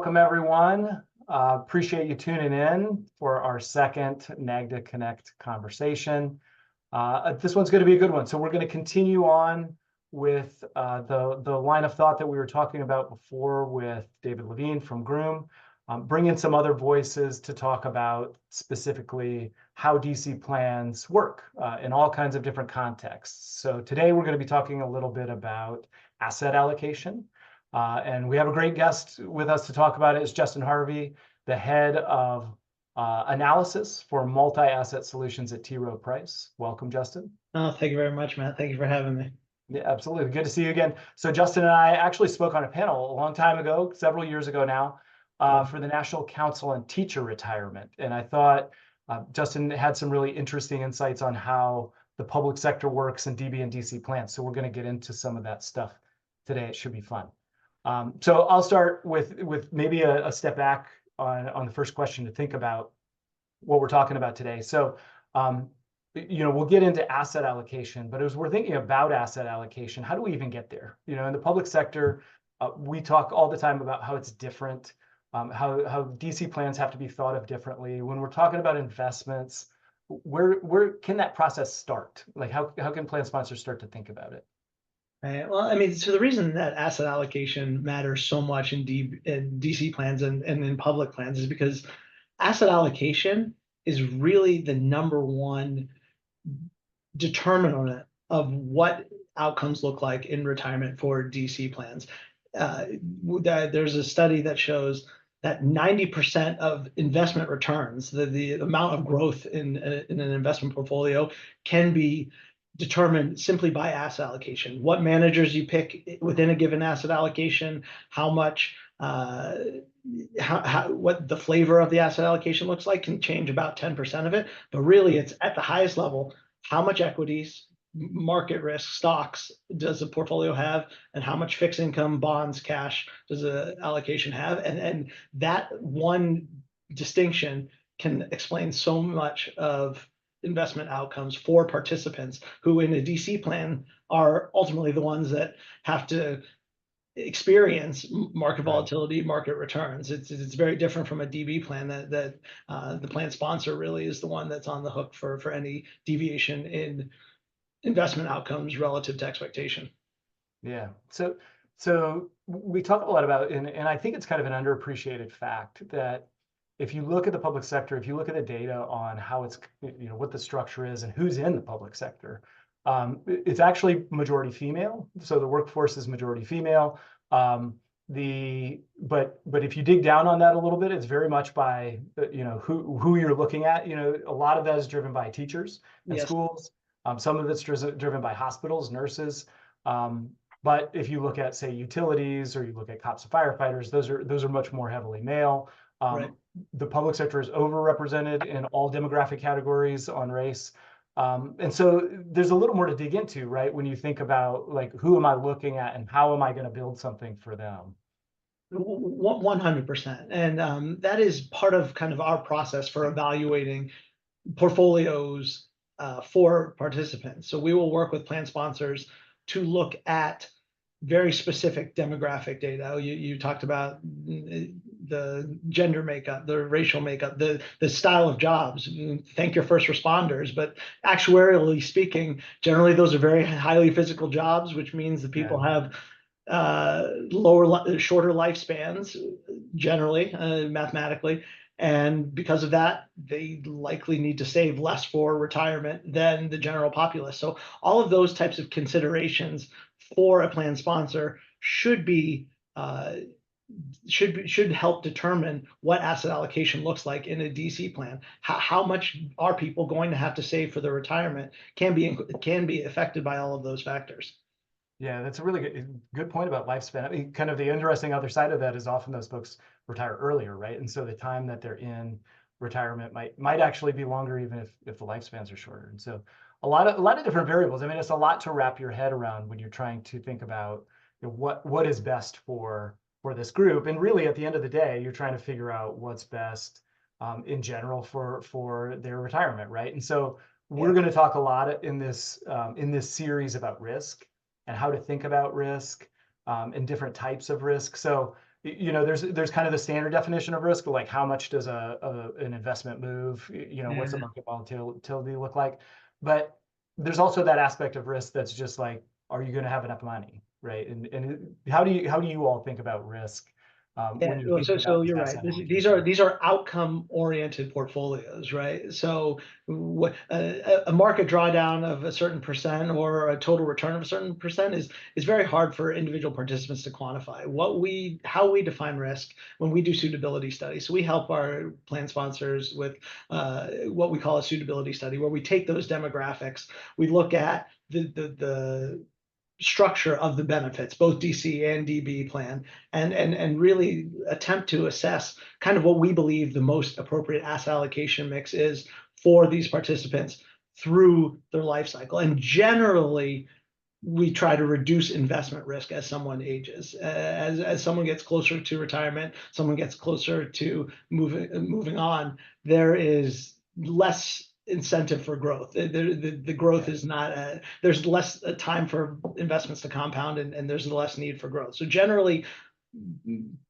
welcome everyone. Appreciate you tuning in for our second NAGDA Connect conversation. This one's going to be a good one. So we're going to continue on with the line of thought that we were talking about before with David Levine from Groom, bring in some other voices to talk about specifically how DC plans work in all kinds of different contexts. So today we're going to be talking a little bit about asset allocation. And we have a great guest with us to talk about it. It's Justin Harvey, the head of analysis for multi-asset solutions at Rowe Price. Welcome, Justin. Oh, thank you very much, Matt. Thank you for having me. Yeah, absolutely. Good to see you again. So Justin and I actually spoke on a panel a long time ago, several years ago now, for the National Council on Teacher Retirement. And I thought Justin had some really interesting insights on how the public sector works in DB and DC plans. So we're going to get into some of that stuff today. It should be fun. So I'll start with maybe a step back on the first question to think about what we're talking about today. So, we'll get into asset allocation, but as we're thinking about asset allocation, how do we even get there? In the public sector, we talk all the time about how it's different, how DC plans have to be thought of differently. When we're talking about investments, where can that process start? Like how can plan sponsors start to think about it? Right. Well, I mean, so the reason that asset allocation matters so much in DC plans and in public plans is because asset allocation is really the number one determinant of what outcomes look like in retirement for DC plans. There's a study that shows that 90% of investment returns, the amount of growth in an investment portfolio, can be determined simply by asset allocation. What managers you pick within a given asset allocation, how much, what the flavor of the asset allocation looks like can change about 10% of it. But really, it's at the highest level, how much equities, market risk, stocks does the portfolio have, and how much fixed income, bonds, cash does the allocation have? And that one distinction can explain so much of investment outcomes for participants who in a DC plan are ultimately the ones that have to experience market volatility, market returns. It's very different from a DB plan that the plan sponsor really is the one that's on the hook for any deviation in investment outcomes relative to expectation. Yeah. So we talk a lot about, and I think it's kind of an underappreciated fact that if you look at the public sector, if you look at the data on how it's, what the structure is and who's in the public sector, it's actually majority female. So the workforce is majority female. But if you dig down on that a little bit, it's very much by who you're looking at. A lot of that is driven by teachers and schools. Some of it's driven by hospitals, nurses. But if you look at, say, utilities, or you look at cops and firefighters, those are much more heavily male. Right. The public sector is overrepresented in all demographic categories on race. And so there's a little more to dig into, right? When you think about like, who am I looking at and how am I going to build something for them? 100%. And that is part of kind of our process for evaluating portfolios for participants. So we will work with plan sponsors to look at very specific demographic data. You talked about the gender makeup, the racial makeup, the style of jobs. Thank your first responders, but actuarially speaking, generally those are very highly physical jobs, which means that people have shorter lifespans, generally, mathematically. And because of that, they likely need to save less for retirement than the general populace. So all of those types of considerations for a plan sponsor should help determine what asset allocation looks like in a DC plan. How much are people going to have to save for their retirement can be affected by all of those factors. Yeah, that's a really good point about lifespan. I mean, kind of the interesting other side of that is often those folks retire earlier, right? And so the time that they're in retirement might actually be longer, even if the lifespans are shorter. And so a lot of different variables. I mean, it's a lot to wrap your head around when you're trying to think about what is best for this group. And really, at the end of the day, you're trying to figure out what's best in general for their retirement, right? And so we're going to talk a lot in this series about risk and how to think about risk and different types of risk. So there's kind of the standard definition of risk, like how much does an investment move, what's the Yeah. market volatility look like? But there's also that aspect of risk that's just like, are you going to have enough money, right? And how do you all think about risk Yeah, when you're well, thinking so about this you're right. asset These are allocation? outcome oriented portfolios, right? So what a market drawdown of a certain percent or a total return of a certain percent is very hard for individual participants to quantify. How we define risk when we do suitability studies. So we help our plan sponsors with what we call a suitability study, where we take those demographics, we look at the structure of the benefits, both DC and DB plan, and really attempt to assess kind of what we believe the most appropriate asset allocation mix is for these participants through their life cycle. And generally, we try to reduce investment risk as someone ages. As someone gets closer to retirement, someone gets closer to moving on, there is less incentive for growth. The growth is not, there's less time for investments to compound, and there's less need for growth. So generally,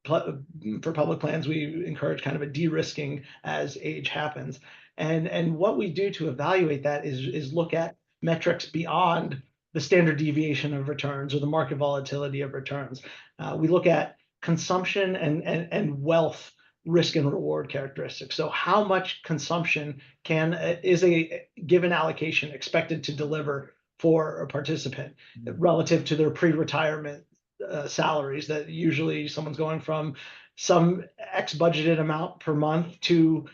for public plans, we encourage kind of a de-risking as age happens. And what we do to evaluate that is look at metrics beyond the standard deviation of returns or the market volatility of returns. We look at consumption and wealth risk and reward characteristics. So how much consumption is a given allocation expected to deliver for a participant relative to their pre-retirement salaries, that usually someone's going from some X budgeted amount per month to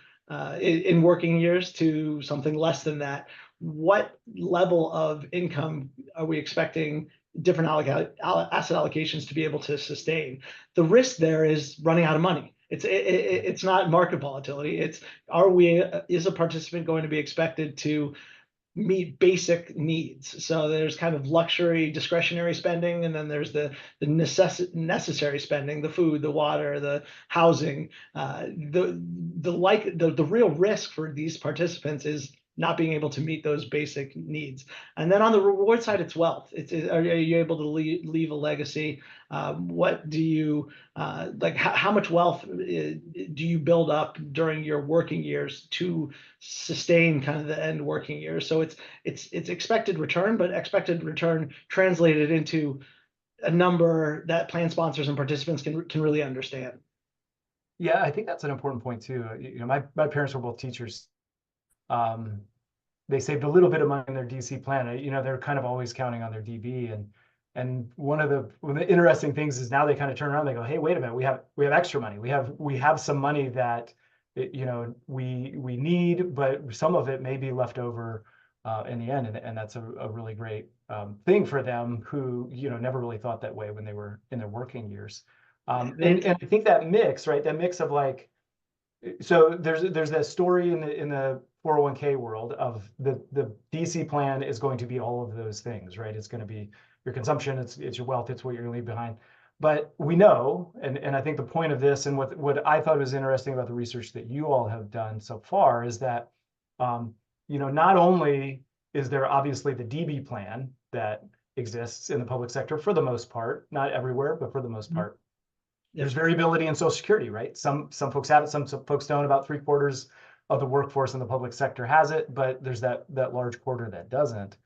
in working years to something less than that. What level of income are we expecting different asset allocations to be able to sustain? The risk there is running out of money. It's not market volatility. Is a participant going to be expected to meet basic needs? So there's kind of luxury discretionary spending, and then there's the necessary spending, the food, the water, the housing. The real risk for these participants is not being able to meet those basic needs. And then on the reward side, it's wealth. Are you able to leave a legacy? What do you like? How much wealth do you build up during your working years to sustain kind of the end working years? So it's expected return, but expected return translated into a number that plan sponsors and participants can really understand. Yeah, I think that's an important point too. My parents were both teachers. They saved a little bit of money in their DC plan. They're kind of always counting on their DB, and one of the interesting things is now they kind of turn around. They go, "Hey, wait a minute, we have extra money. We have some money that we need, but some of it may be left over in the end." And that's a really great thing for them who never really thought that way when they were in their working years. And I think that mix, right? That mix of like, so there's that story in the 401k world of the DC plan is going to be all of those things, right? It's going to be your consumption, it's your wealth, it's what you're going to leave behind. But we know, and I think the point of this, and what I thought was interesting about the research that you all have done so far, is that not only is there obviously the DB plan that exists in the public sector for the most part, not everywhere, but for the most part. There's variability in Social Security, right? Some folks have it, some folks don't. About 3/4 of the workforce in the public sector has it, but there's that large quarter that doesn't.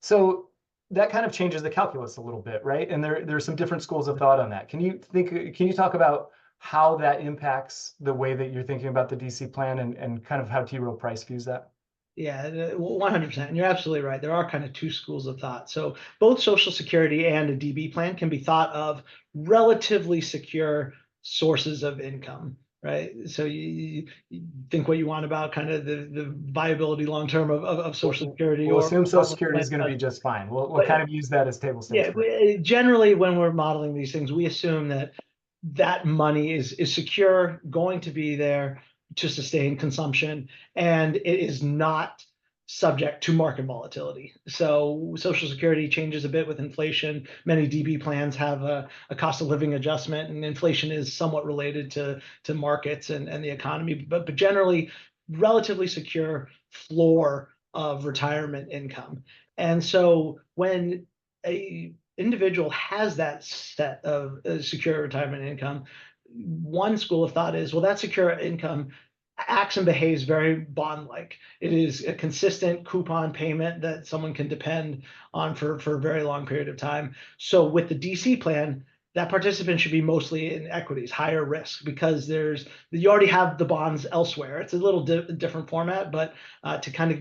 So that kind of changes the calculus a little bit, right? And there's some different schools of thought on that. Can you talk about how that impacts the way that you're thinking about the DC plan and kind of how Rowe Price views that? Yeah, 100%. And you're absolutely right. There are kind of two schools of thought. So both Social Security and a DB plan can be thought of relatively secure sources of income, right? So you think what you want about kind of the viability long term of Social Security We'll or assume Social public Security plan. is going to be just fine. We'll kind of use that as table stakes. Yeah, generally when we're modeling these things, we assume that money is secure, going to be there to sustain consumption, and it is not subject to market volatility. So Social Security changes a bit with inflation. Many DB plans have a cost of living adjustment, and inflation is somewhat related to markets and the economy, but generally relatively secure floor of retirement income. And so when a individual has that set of secure retirement income, one school of thought is, well, that secure income acts and behaves very bond-like. It is a consistent coupon payment that someone can depend on for a very long period of time. So with the DC plan, that participant should be mostly in equities, higher risk, because you already have the bonds elsewhere. It's a little different format, but to kind of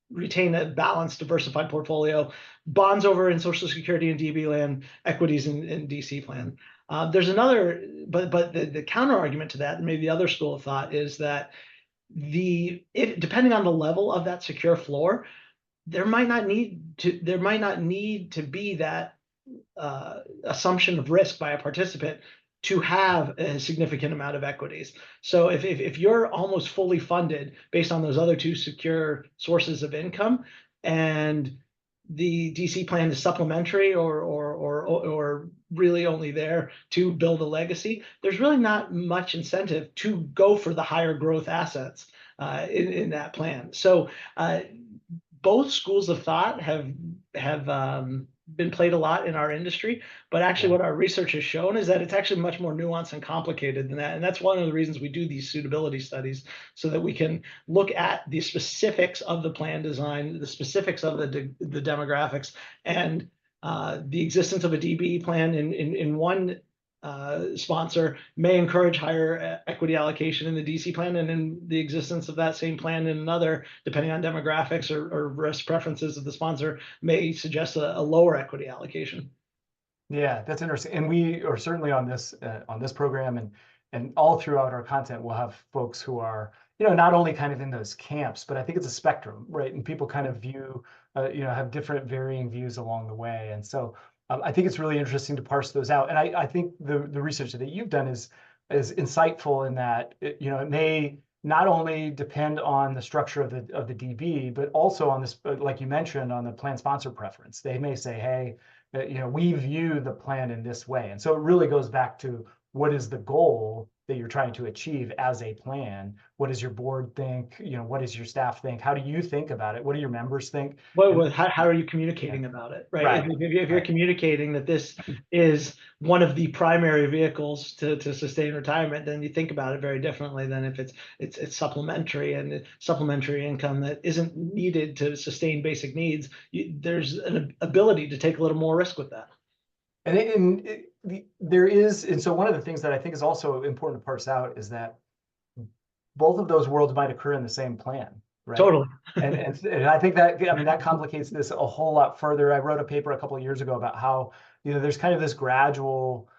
retain a balanced, diversified portfolio, bonds over in Social Security and DB land, equities in DC plan. There's another, but the counter argument to that, and maybe the other school of thought, is that depending on the level of that secure floor, there might not need to be that assumption of risk by a participant to have a significant amount of equities. So if you're almost fully funded based on those other two secure sources of income, and the DC plan is supplementary or really only there to build a legacy, there's really not much incentive to go for the higher growth assets in that plan. So both schools of thought have been played a lot in our industry, but actually what our research has shown is that it's actually much more nuanced and complicated than that. And that's one of the reasons we do these suitability studies, so that we can look at the specifics of the plan design, the specifics of the demographics, and the existence of a DB plan in one sponsor may encourage higher equity allocation in the DC plan, and in the existence of that same plan in another, depending on demographics or risk preferences of the sponsor, may suggest a lower equity allocation. Yeah, that's interesting. And we are certainly on this program and all throughout our content, we'll have folks who are, not only kind of in those camps, but I think it's a spectrum, right? And people kind of view, have different varying views along the way. And so I think it's really interesting to parse those out. And I think the research that you've done is insightful in that, it may not only depend on the structure of the DB, but also on this, like you mentioned, on the plan sponsor preference. They may say, hey, we view the plan in this way. And so it really goes back to, what is the goal that you're trying to achieve as a plan? What does your board think? What does your staff think? How do you think about it? What do your members think? Well, how are you communicating about it, right? Right. If you're communicating that this is one of the primary vehicles to sustain retirement, then you think about it very differently than if it's supplementary, and supplementary income that isn't needed to sustain basic needs. There's an ability to take a little more risk with that. And so one of the things that I think is also important to parse out is that both of those worlds might occur in the same plan, right? Totally. and I think that, that complicates this a whole lot further. I wrote a paper a couple of years ago about how, there's kind of this gradual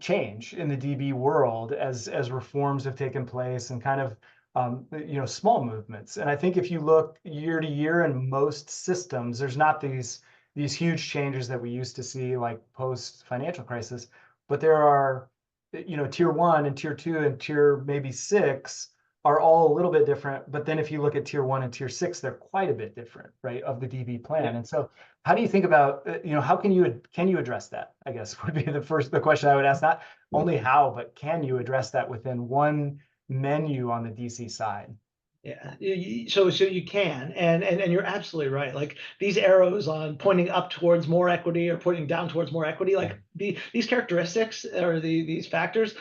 change in the DB world as reforms have taken place, and kind of, small movements. And I think if you look year to year in most systems, there's not these huge changes that we used to see, like post financial crisis, but there are, tier 1 and tier 2 and tier maybe 6 are all a little bit different. But then if you look at tier 1 and tier 6, they're quite a bit different, right, of the DB plan. Yeah. And so how do you think about, how can you address that, I guess, would be the question I would ask. Not only how, but can you address that within one menu on the DC side? Yeah, so you can, and you're absolutely right. Like, these arrows on pointing up towards more equity or pointing down towards more equity, like these characteristics or these factors,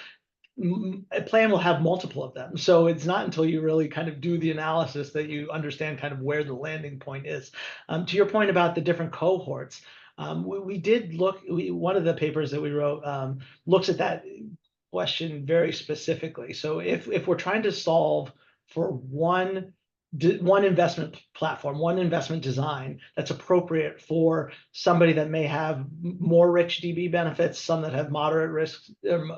a plan will have multiple of them. So it's not until you really kind of do the analysis that you understand kind of where the landing point is. To your point about the different cohorts, we did look. One of the papers that we wrote looks at that question very specifically. So if we're trying to solve for one investment platform, one investment design that's appropriate for somebody that may have more rich DB benefits, some that have moderate risk,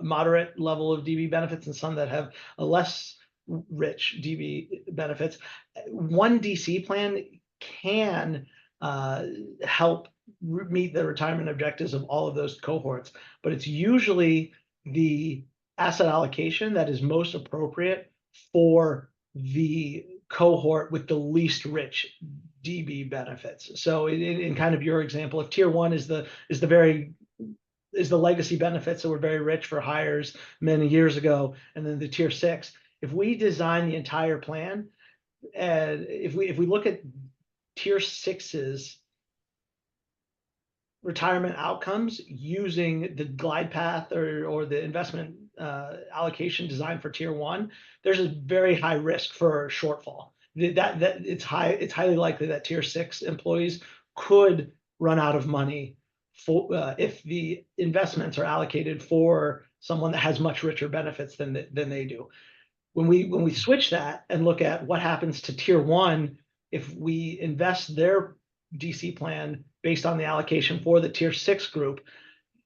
moderate level of DB benefits, and some that have a less rich DB benefits, one DC plan can help meet the retirement objectives of all of those cohorts. But it's usually the asset allocation that is most appropriate for the cohort with the least rich DB benefits. So in kind of your example, if tier 1 is the legacy benefits that were very rich for hires many years ago, and then the tier 6, if we design the entire plan, and if we look at tier 6's retirement outcomes using the glide path or the investment allocation designed for tier one, there's a very high risk for a shortfall. That it's highly likely that tier six employees could run out of money for if the investments are allocated for someone that has much richer benefits than they do. When we switch that and look at what happens to tier one if we invest their DC plan based on the allocation for the tier six group,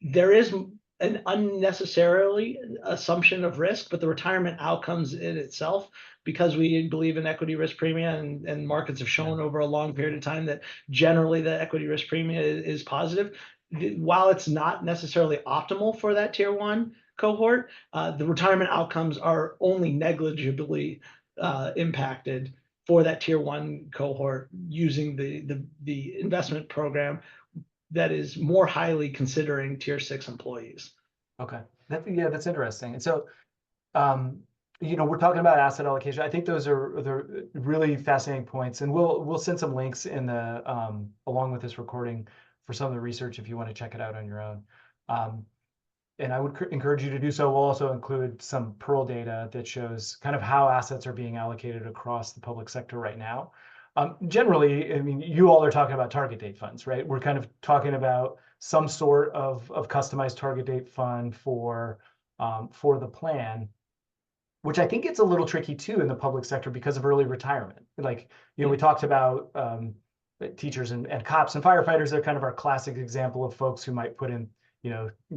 there is an unnecessarily assumption of risk, but the retirement outcomes in itself, because we believe in equity risk premium and markets have shown over a long period of time that generally the equity risk premium is positive. While it's not necessarily optimal for that tier one cohort, the retirement outcomes are only negligibly impacted for that tier one cohort using the investment program that is more highly considering tier six employees. Okay, that's interesting. And so, we're talking about asset allocation. I think those are the really fascinating points, and we'll send some links in the along with this recording for some of the research if you want to check it out on your own. And I would encourage you to do so. We'll also include some Pearl data that shows kind of how assets are being allocated across the public sector right now. Generally, I mean, you all are talking about target date funds, right? We're kind of talking about some sort of customized target date fund for the plan, which I think gets a little tricky too in the public sector because of early retirement. Like, we talked about teachers and cops and firefighters. They're kind of our classic example of folks who might put in,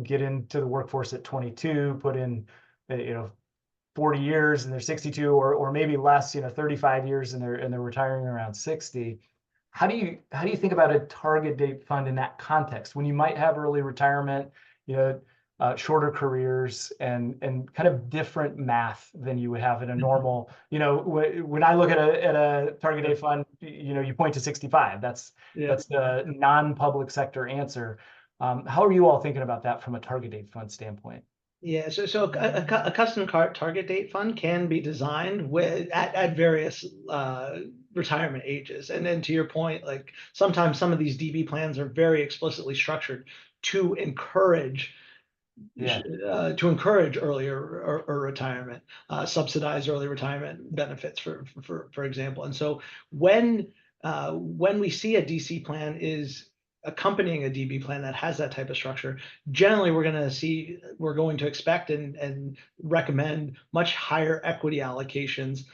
get into the workforce at 22, put in, 40 years and they're 62, or maybe less, 35 years and they're retiring around 60. How do you think about a target date fund in that context when you might have early retirement, shorter careers and kind of different math than you would have in a normal, when I look at a target date fund, you point to 65. That's the non-public sector answer. How are you all thinking about that from a target date fund standpoint? Yeah, so a custom target date fund can be designed at various retirement ages, and then to your point, like sometimes some of these DB plans are very explicitly structured to encourage earlier or retirement, subsidize early retirement benefits, for example. And so when we see a DC plan is accompanying a DB plan that has that type of structure, generally we're going to expect and recommend much higher equity allocations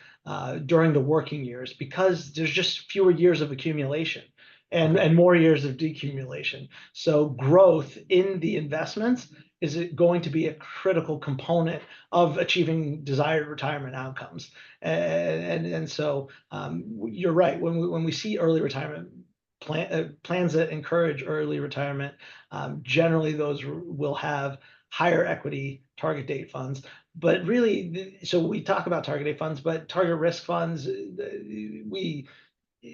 during the working years, because there's just fewer years of accumulation and more years of decumulation. So growth in the investments is it going to be a critical component of achieving desired retirement outcomes. And so you're right. When we see early retirement plans that encourage early retirement, generally those will have higher equity target date funds. But really, so we talk about target date funds, but target risk funds,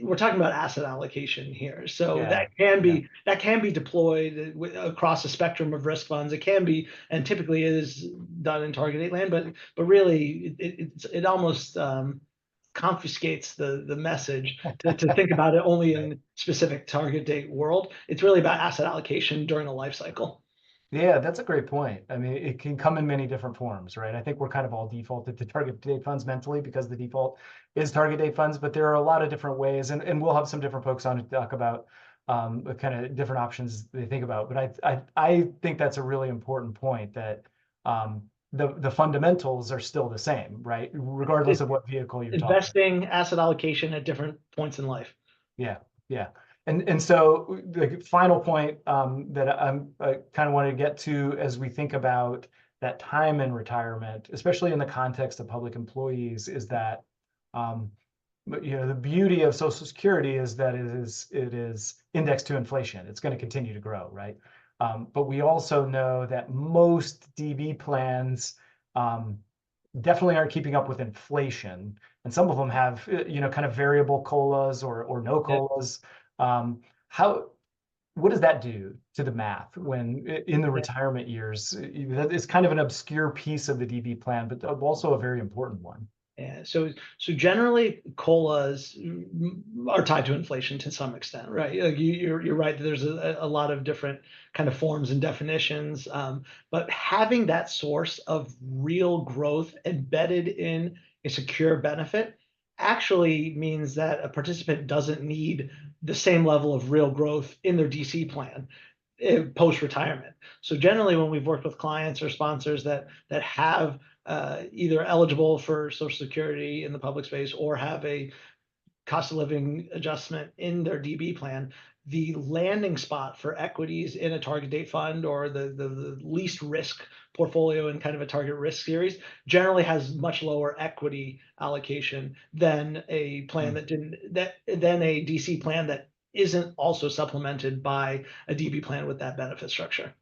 we're talking about asset allocation here. So that can be deployed across a spectrum of risk funds. It can be, and typically it is done in target date land, but really it almost confiscates the message to think about it only in specific target date world. It's really about asset allocation during a life cycle. Yeah, that's a great point. I mean, it can come in many different forms, right? I think we're kind of all defaulted to target date funds mentally because the default is target date funds, but there are a lot of different ways, and we'll have some different folks on to talk about kind of different options they think about. But I think that's a really important point that the fundamentals are still the same, right? Regardless of what vehicle you're talking. Investing, asset allocation at different points in life. Yeah. And so the final point that I kind of wanted to get to as we think about that time in retirement, especially in the context of public employees, is that the beauty of Social Security is that it is indexed to inflation. It's going to continue to grow, right? But we also know that most DB plans definitely aren't keeping up with inflation, and some of them have kind of variable COLAs or no COLAs. What does that do to the math when in the retirement years? It's kind of an obscure piece of the DB plan, but also a very important one. Yeah, so generally COLAs are tied to inflation to some extent, right? Like you're right that there's a lot of different kind of forms and definitions, but having that source of real growth embedded in a secure benefit actually means that a participant doesn't need the same level of real growth in their DC plan post retirement. So generally, when we've worked with clients or sponsors that have either eligible for Social Security in the public space or have a cost of living adjustment in their DB plan, the landing spot for equities in a target date fund or the least risk portfolio in kind of a target risk series generally has much lower equity allocation than a plan that didn't than a DC plan that isn't also supplemented by a DB plan with that benefit structure.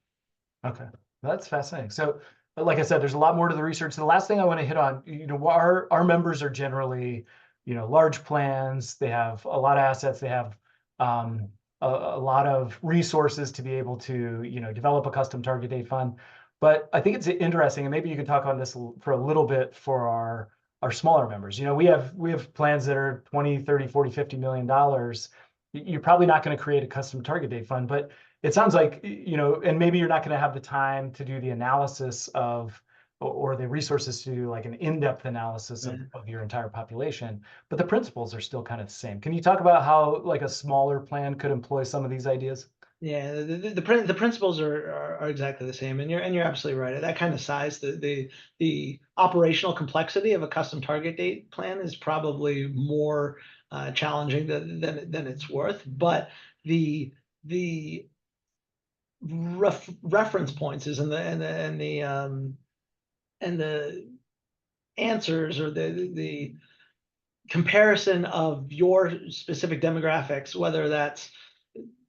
Okay, that's fascinating. So, like I said, there's a lot more to the research. The last thing I want to hit on, our members are generally, large plans. They have a lot of assets. They have a lot of resources to be able to, develop a custom target date fund. But I think it's interesting, and maybe you can talk on this for a little bit for our smaller members. We have plans that are 20, 30, 40, 50 million dollars. You're probably not going to create a custom target date fund, but it sounds like, and maybe you're not going to have the time to do the analysis or the resources to do like an in-depth analysis of your entire population, but the principles are still kind of the same. Can you talk about how like a smaller plan could employ some of these ideas? Yeah, the principles are exactly the same, and you're absolutely right. At that kind of size, the operational complexity of a custom target date plan is probably more challenging than it's worth. But the reference points is and the answers or the comparison of your specific demographics, whether that's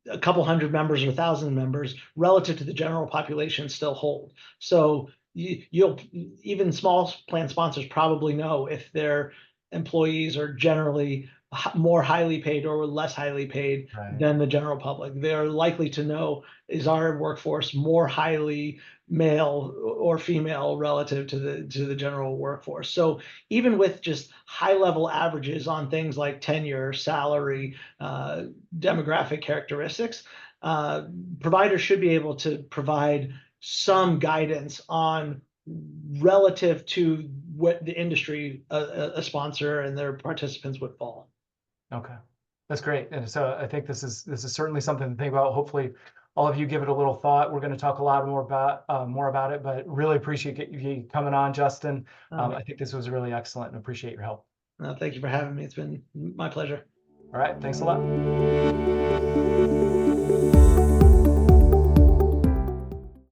a couple hundred members or 1,000 members relative to the general population, still hold. So you'll even small plan sponsors probably know if their employees are generally more highly paid or less highly paid than the general public. They're likely to know, is our workforce more highly male or female relative to the general workforce. So even with just high level averages on things like tenure, salary, demographic characteristics, providers should be able to provide some guidance on relative to what the industry a sponsor and their participants would fall. Okay, that's great. And so I think this is certainly something to think about. Hopefully, all of you give it a little thought. We're going to talk a lot more about it, but really appreciate you coming on, Justin. I think this was really excellent and appreciate your help. Thank you for having me. It's been my pleasure. All right, thanks a lot.